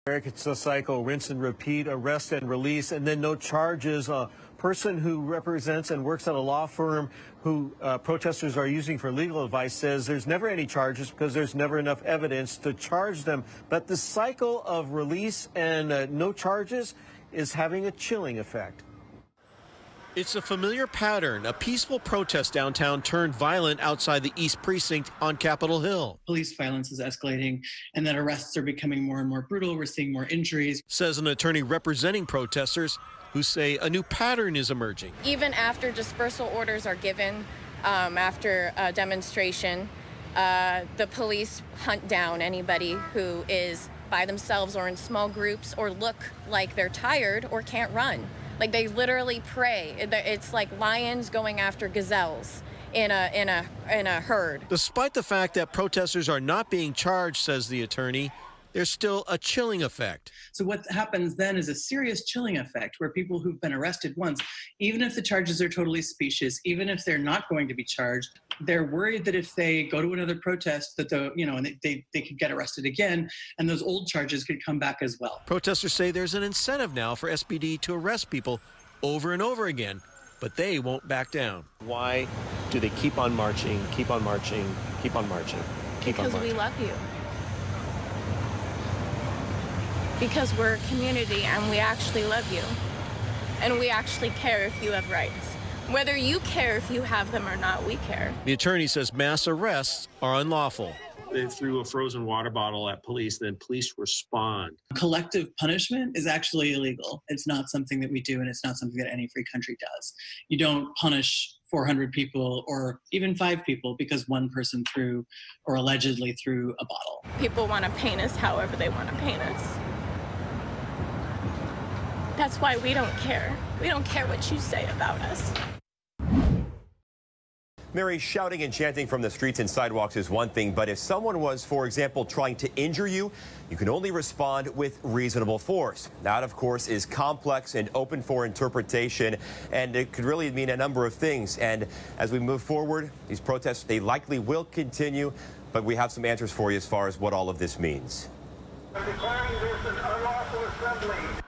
It's a cycle, rinse and repeat, arrest and release, and then no charges. A person who represents and works at a law firm who protesters are using for legal advice says there's never any charges because there's never enough evidence to charge them. But the cycle of release and no charges is having a chilling effect. It's a familiar pattern. A peaceful protest downtown turned violent outside the East Precinct on Capitol Hill. Police violence is escalating and that arrests are becoming more and more brutal. We're seeing more injuries. Says an attorney representing protesters who say a new pattern is emerging. Even after dispersal orders are given, after a demonstration, the police hunt down anybody who is by themselves or in small groups or look like they're tired or can't run. Like they literally prey. It's like lions going after gazelles in a herd. Despite the fact that protesters are not being charged, says the attorney, there's still a chilling effect. So what happens then is a serious chilling effect where people who've been arrested once, even if the charges are totally specious, even if they're not going to be charged, they're worried that if they go to another protest that they could get arrested again and those old charges could come back as well. Protesters say there's an incentive now for SPD to arrest people over and over again, but they won't back down. Why do they keep on marching, keep on marching, keep on marching, keep on marching? Because we love you. Because we're a community and we actually love you. And we actually care if you have rights. Whether you care if you have them or not, we care. The attorney says mass arrests are unlawful. They threw a frozen water bottle at police, then police respond. Collective punishment is actually illegal. It's not something that we do, and it's not something that any free country does. You don't punish 400 people or even 5 people because one person threw or allegedly threw a bottle. People want to paint us however they want to paint us. That's why we don't care. We don't care what you say about us. Mary, shouting and chanting from the streets and sidewalks is one thing, but if someone was, for example, trying to injure you, you can only respond with reasonable force. That, of course, is complex and open for interpretation, and it could really mean a number of things. And as we move forward, these protests, they likely will continue, but we have some answers for you as far as what all of this means.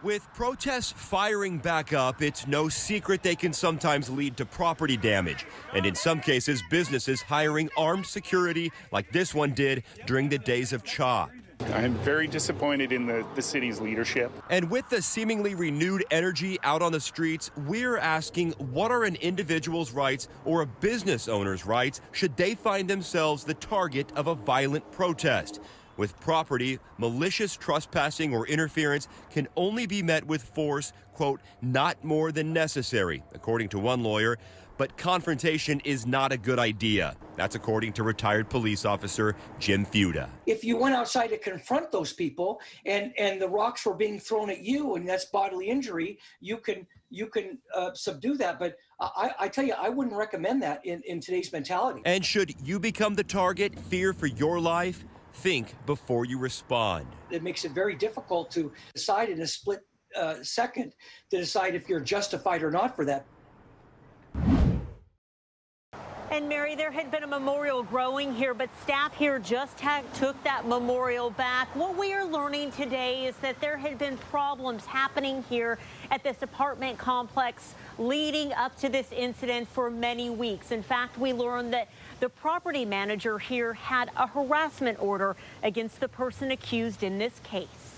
With protests firing back up, it's no secret they can sometimes lead to property damage. And in some cases, businesses hiring armed security like this one did during the days of CHA. I'm very disappointed in the city's leadership. And with the seemingly renewed energy out on the streets, we're asking, what are an individual's rights or a business owner's rights should they find themselves the target of a violent protest? With property, malicious trespassing or interference can only be met with force, quote, not more than necessary, according to one lawyer. But confrontation is not a good idea. That's according to retired police officer Jim Fuda. If you went outside to confront those people and the rocks were being thrown at you and that's bodily injury, you can subdue that. But I tell you, I wouldn't recommend that in today's mentality. And should you become the target, fear for your life? Think before you respond. It makes it very difficult to decide in a split second to decide if you're justified or not for that. And Mary, there had been a memorial growing here, but staff here just took that memorial back. What we are learning today is that there had been problems happening here at this apartment complex leading up to this incident for many weeks. In fact, we learned that the property manager here had a harassment order against the person accused in this case.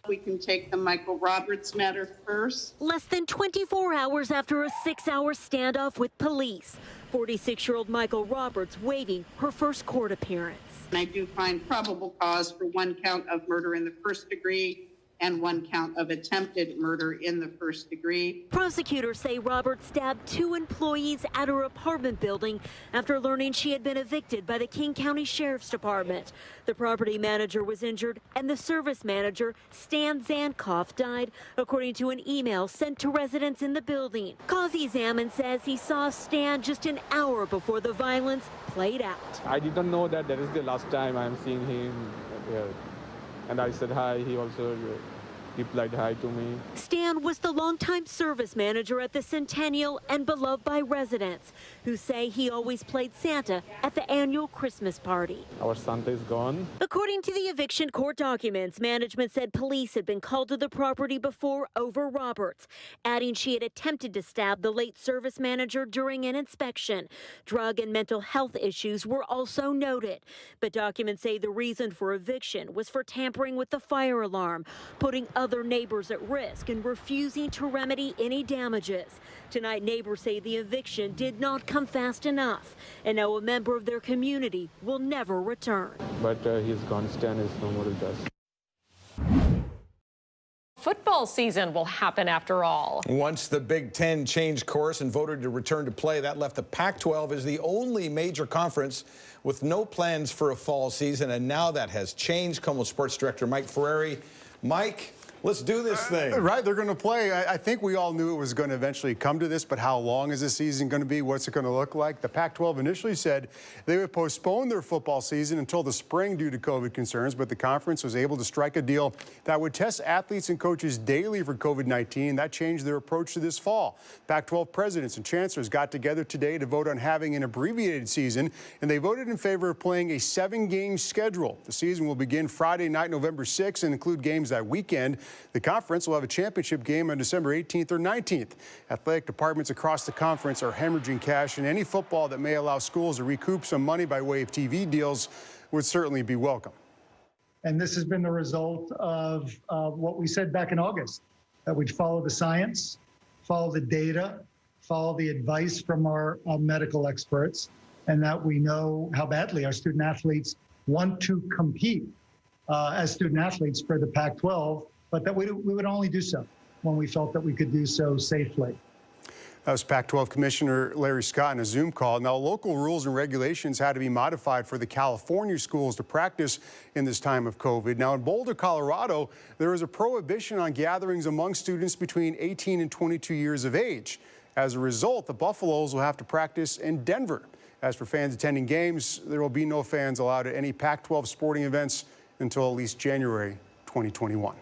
We can take the Michael Roberts matter first. Less than 24 hours after a 6-hour standoff with police, 46-year-old Michael Roberts waiting her first court appearance. And I do find probable cause for 1 count of murder in the first degree and 1 count of attempted murder in the first degree. Prosecutors say Roberts stabbed 2 employees at her apartment building after learning she had been evicted by the King County Sheriff's Department. The property manager was injured and the service manager, Stan Zankoff, died, according to an email sent to residents in the building. Kazi Zaman says he saw Stan just an hour before the violence played out. I didn't know that is the last time I'm seeing him here. And I said hi, he also replied hi to me. Stan was the longtime service manager at the Centennial and beloved by residents who say he always played Santa at the annual Christmas party. Our Santa is gone. According to the eviction court documents, management said police had been called to the property before over Roberts, adding she had attempted to stab the late service manager during an inspection. Drug and mental health issues were also noted, but documents say the reason for eviction was for tampering with the fire alarm, putting other neighbors at risk and refusing to remedy any damages. Tonight, neighbors say the eviction did not come fast enough, and now a member of their community will never return. But he's gone. Stan is no more with us. Football season will happen after all. Once the Big Ten changed course and voted to return to play, that left the Pac-12 as the only major conference with no plans for a fall season, and now that has changed. KOMO Sports Director Mike Ferreri. Mike, let's do this thing. Right, they're going to play. I think we all knew it was going to eventually come to this, but how long is this season going to be? What's it going to look like? The Pac-12 initially said they would postpone their football season until the spring due to COVID concerns, but the conference was able to strike a deal that would test athletes and coaches daily for COVID-19. That changed their approach to this fall. Pac-12 presidents and chancellors got together today to vote on having an abbreviated season, and they voted in favor of playing a 7-game schedule. The season will begin Friday night, November 6th, and include games that weekend. The conference will have a championship game on December 18th or 19th. Athletic departments across the conference are hemorrhaging cash, and any football that may allow schools to recoup some money by way of TV deals would certainly be welcome. And this has been the result of what we said back in August, that we'd follow the science, follow the data, follow the advice from our medical experts, and that we know how badly our student athletes want to compete as student athletes for the Pac-12, but that we would only do so when we felt that we could do so safely. That was Pac-12 Commissioner Larry Scott in a Zoom call. Now, local rules and regulations had to be modified for the California schools to practice in this time of COVID. Now, in Boulder, Colorado, there is a prohibition on gatherings among students between 18 and 22 years of age. As a result, the Buffaloes will have to practice in Denver. As for fans attending games, there will be no fans allowed at any Pac-12 sporting events until at least January 2021.